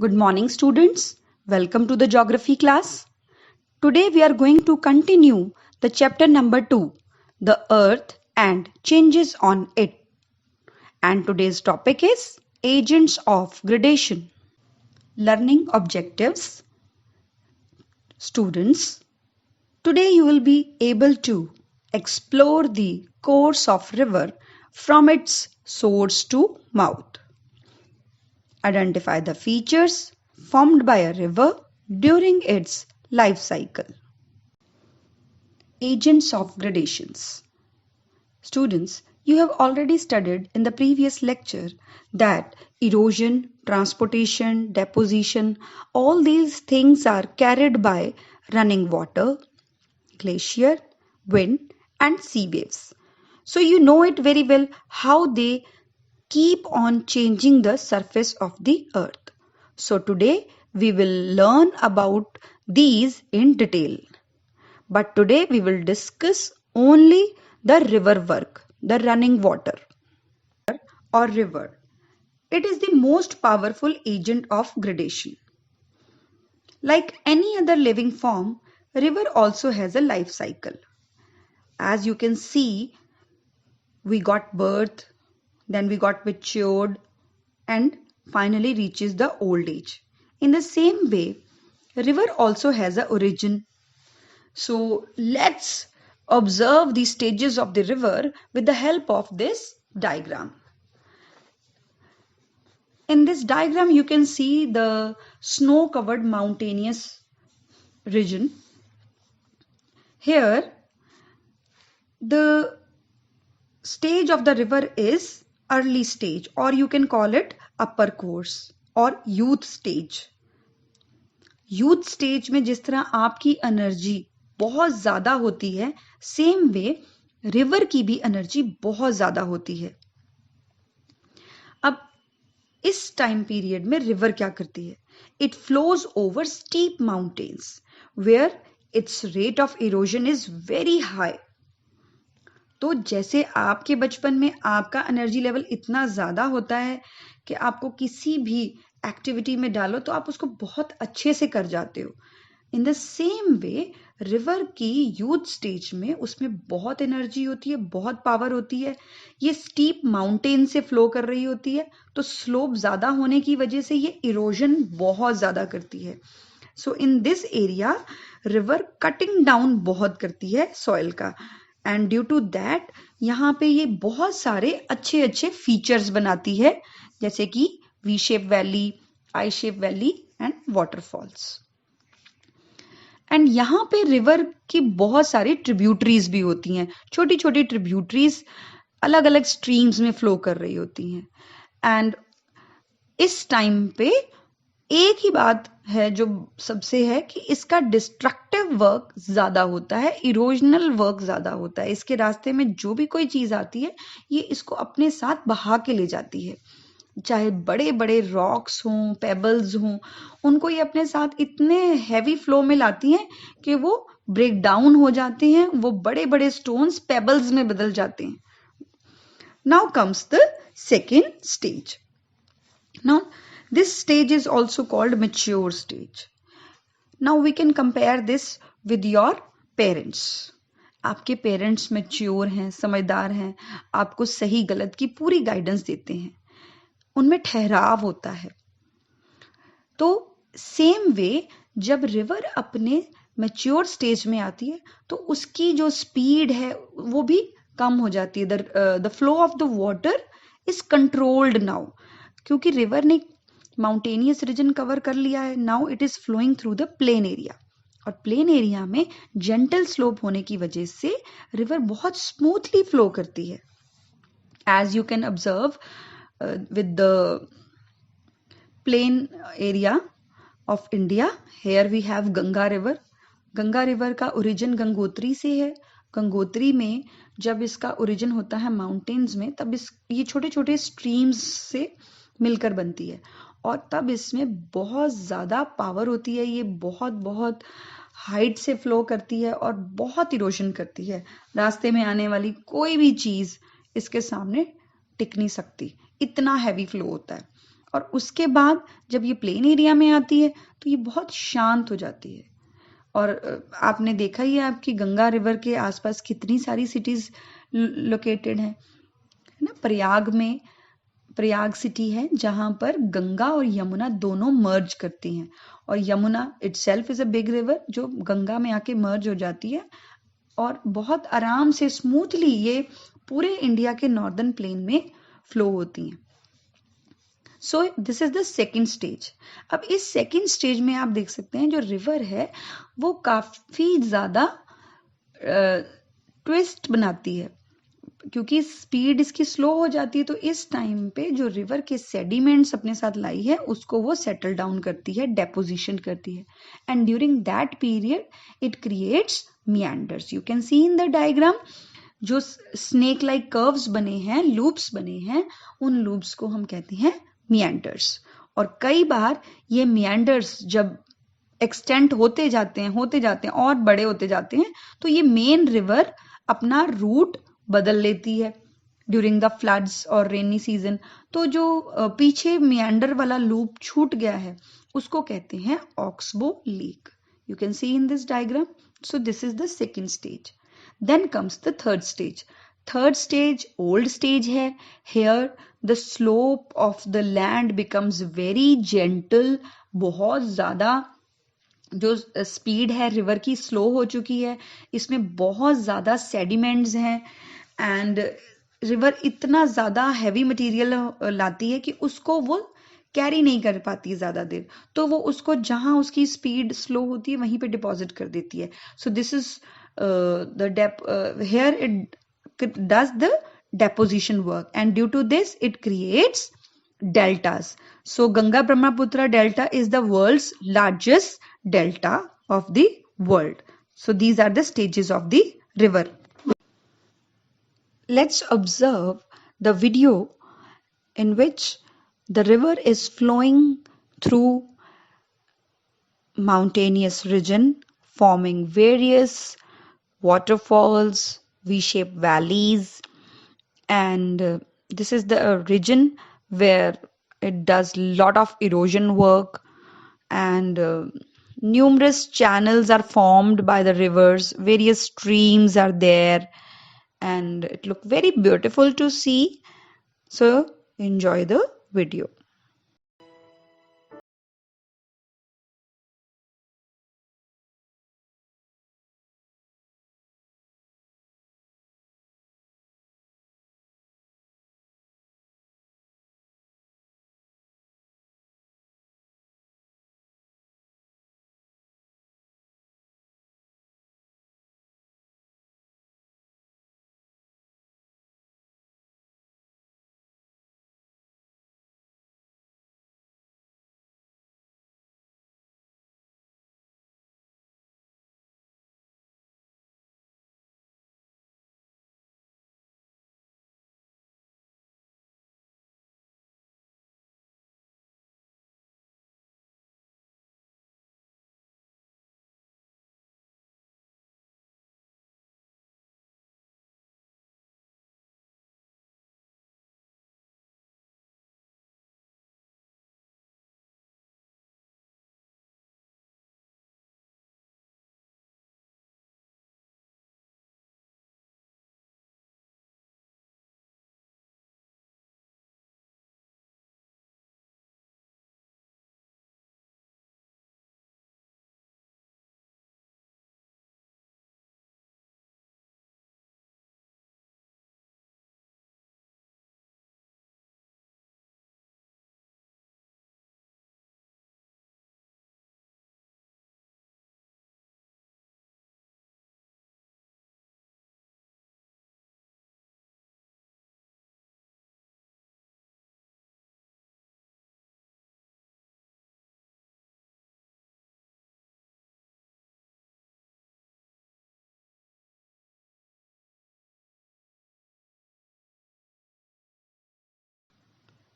Good morning, students. Welcome to the geography class. Today we are going to continue the chapter number 2, the Earth and changes on it. And today's topic is agents of gradation. Learning objectives. Students, today you will be able to explore the course of river from its source to mouth. Identify the features formed by a river during its life cycle. Agents of gradations. Students, you have already studied in the previous lecture that erosion, transportation, deposition, all these things are carried by running water, glacier, wind, and sea waves. So you know it very well how they keep on changing the surface of the earth. So today we will learn about these in detail. But today we will discuss only the river work, the running water or river. It is the most powerful agent of gradation. Like any other living form, river also has a life cycle. As you can see, we got birth, then we got matured, and finally reaches the old age. In the same way, river also has an origin. So let's observe the stages of the river with the help of this diagram. In this diagram, you can see the snow-covered mountainous region. Here, the stage of the river is early stage, or you can call it upper course or youth stage. Youth stage में जिस तरह आपकी energy बहुत ज्यादा होती है, same way river की भी एनर्जी बहुत ज्यादा होती है. अब इस टाइम पीरियड में रिवर क्या करती है? It flows over steep mountains where its rate of erosion is very high. तो जैसे आपके बचपन में आपका एनर्जी लेवल इतना ज्यादा होता है कि आपको किसी भी एक्टिविटी में डालो तो आप उसको बहुत अच्छे से कर जाते हो. In the same way river की यूथ स्टेज में उसमें बहुत एनर्जी होती है, बहुत पावर होती है. ये स्टीप माउंटेन से फ्लो कर रही होती है, तो स्लोप ज्यादा होने की वजह से ये इरोजन बहुत ज्यादा करती है. So in this area river cutting down बहुत करती है सॉइल का, एंड ड्यू टू दैट यहाँ पे ये बहुत सारे अच्छे अच्छे फीचर्स बनाती है, जैसे कि V shape valley, I shape valley and waterfalls. And यहाँ पे रिवर की बहुत सारी ट्रिब्यूटरीज भी होती हैं. छोटी छोटी ट्रिब्यूटरीज अलग अलग स्ट्रीम्स में फ्लो कर रही होती हैं. एंड इस टाइम पे एक ही बात है जो सबसे है कि इसका डिस्ट्रक्टिव वर्क ज्यादा होता है, इरोजनल वर्क ज्यादा होता है. इसके रास्ते में जो भी कोई चीज आती है ये इसको अपने साथ बहा के ले जाती है. चाहे बड़े बड़े रॉक्स हों, पेबल्स हों, उनको ये अपने साथ इतने हैवी फ्लो में लाती हैं कि वो ब्रेक डाउन हो जाते हैं. वो बड़े बड़े स्टोन्स पेबल्स में बदल जाते हैं. Now comes the second stage. Now this stage is also called mature stage. Now we can compare this with your parents. आपके पेरेंट्स मैच्योर हैं, समझदार हैं, आपको सही गलत की पूरी गाइडेंस देते हैं, उनमें ठहराव होता है. तो सेम वे जब रिवर अपने मैच्योर स्टेज में आती है तो उसकी जो स्पीड है वो भी कम हो जाती है. The flow of the water is controlled now, क्योंकि रिवर ने माउंटेनियस रीजन कवर कर लिया है. Now it is flowing through the plain area, और प्लेन एरिया में जेंटल स्लोप होने की वजह से रिवर बहुत स्मूथली फ्लो करती है. As you can observe with the plain area of India, here we have Ganga river. Ganga river का ओरिजिन गंगोत्री से है. गंगोत्री में जब इसका ओरिजिन होता है माउंटेन्स में, तब ये छोटे छोटे स्ट्रीम्स से मिलकर बनती है, और तब इसमें बहुत ज्यादा पावर होती है. ये बहुत बहुत हाइट से फ्लो करती है और बहुत इरोजन करती है. रास्ते में आने वाली कोई भी चीज इसके सामने टिक नहीं सकती, इतना हैवी फ्लो होता है. और उसके बाद जब ये प्लेन एरिया में आती है तो ये बहुत शांत हो जाती है। और आपने देखा ही है आपकी गंगा रिवर के आसपास कितनी सारी सिटीज लोकेटेड हैं, है ना। प्रयाग सिटी है जहां पर गंगा और यमुना दोनों मर्ज करती हैं, और Yamuna itself is a big river जो गंगा में आके मर्ज हो जाती है, और बहुत आराम से स्मूथली ये पूरे इंडिया के नॉर्दर्न प्लेन में फ्लो होती हैं। सो this is the second stage. अब इस सेकेंड स्टेज में आप देख सकते हैं जो रिवर है वो काफी ज्यादा ट्विस्ट बनाती है, क्योंकि स्पीड इसकी स्लो हो जाती है। तो इस टाइम पे जो रिवर के सेडिमेंट्स अपने साथ लाई है उसको वो सेटल डाउन करती है, डेपोजिशन करती है, and during that period it creates मियांडर्स। You can see in the diagram जो स्नेक लाइक कर्व्स बने हैं, लूप्स बने हैं, उन लूप्स को हम कहते हैं मियांडर्स। और कई बार ये मियांडर्स जब एक्सटेंड होते जाते हैं और बड़े होते जाते हैं, तो ये मेन रिवर अपना रूट बदल लेती है ड्यूरिंग द फ्लड्स और रेनी सीजन। तो जो पीछे मियांडर वाला लूप छूट गया है उसको कहते हैं oxbow lake. You can see in this diagram. So this is the second stage. Then comes the third stage. Third stage old stage है। Here the slope of the land becomes very gentle. बहुत ज्यादा जो speed है river की slow हो चुकी है, इसमें बहुत ज्यादा सेडिमेंट्स हैं, एंड रिवर इतना ज्यादा हैवी मटेरियल लाती है कि उसको वो कैरी नहीं कर पाती ज्यादा देर, तो वो उसको जहां उसकी स्पीड स्लो होती है वहीं पे डिपॉजिट कर देती है। So this is the here it does the deposition work, and due to this it creates deltas. So Ganga Brahmaputra delta is the world's largest delta of the world. So these are the stages of the river. Let's observe the video in which the river is flowing through mountainous region, forming various waterfalls, V-shaped valleys, and this is the region where it does lot of erosion work, and numerous channels are formed by the rivers, various streams are there, and it look very beautiful to see. So enjoy the video.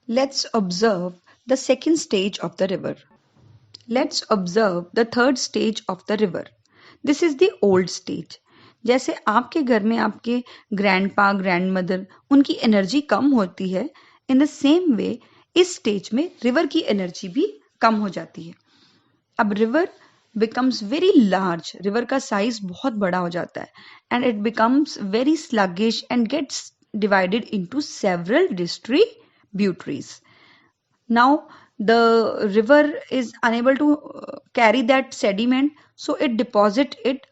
Let's observe the second stage of the river. Let's observe the third stage of the river. This is the old stage. जैसे आपके घर में आपके grandpa grandmother उनकी energy कम होती है, in the same way इस stage में रिवर की एनर्जी भी कम हो जाती है। अब river becomes very large, river का साइज बहुत बड़ा हो जाता है, and it becomes very sluggish and gets divided into several distributaries. Now the river is unable to carry that sediment, so it deposits it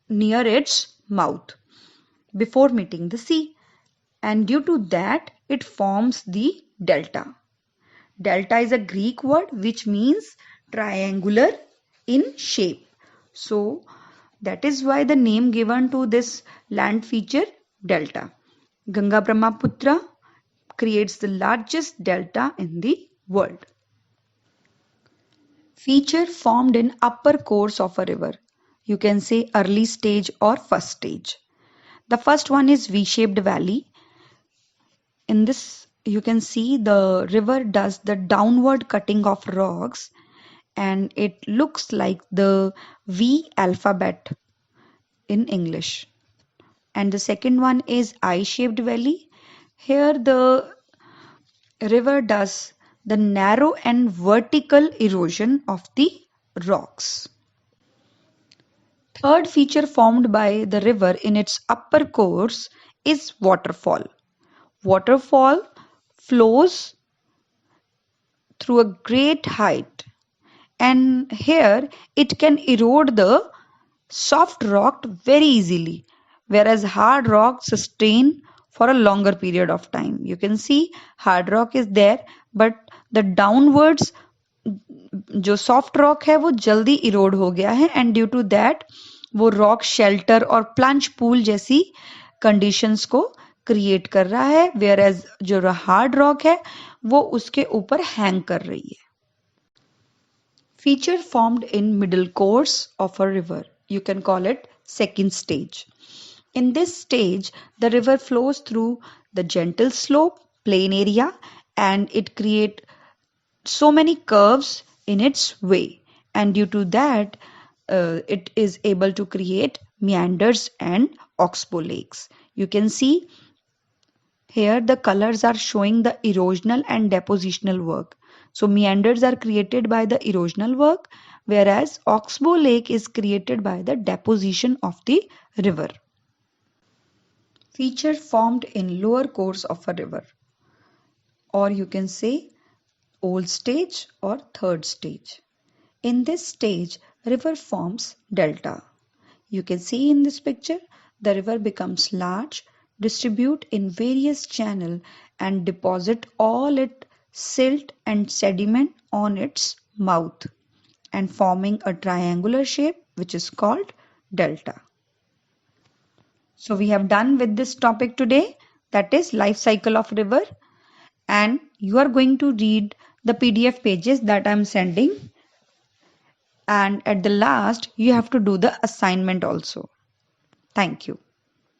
near its mouth before meeting the sea, and due to that it forms the delta. Delta is a Greek word which means triangular in shape. So that is why the name given to this land feature delta. Ganga Brahmaputra creates the largest delta in the world. Feature formed in upper course of a river. You can say early stage or first stage. The first one is V-shaped valley. In this you can see the river does the downward cutting of rocks, and it looks like the V alphabet in English. And the second one is I-shaped valley. Here the river does the narrow and vertical erosion of the rocks. Third feature formed by the river in its upper course is waterfall. Waterfall flows through a great height, and here it can erode the soft rock very easily, whereas hard rock sustain for a longer period of time. You can see hard rock is there, but the downwards जो soft rock है वो जल्दी इरोड हो गया है, and due to that वो rock shelter और plunge pool जैसी कंडीशंस को क्रिएट कर रहा है, वेयर एज जो हार्ड रॉक है वो उसके ऊपर हैंग कर रही है. Feature formed in middle course of a river. You can call it second stage. In this stage, the river flows through the gentle slope, plain area, and it creates so many curves in its way. And due to that, it is able to create meanders and oxbow lakes. You can see here the colors are showing the erosional and depositional work. So meanders are created by the erosional work, whereas oxbow lake is created by the deposition of the river. Feature formed in lower course of a river, or you can say old stage or third stage. In this stage, river forms delta. You can see in this picture, the river becomes large, distribute in various channels, and deposit all its silt and sediment on its mouth, and forming a triangular shape which is called delta. So we have done with this topic today, that is life cycle of river, and you are going to read the PDF pages that I am sending, and at the last you have to do the assignment also. Thank you.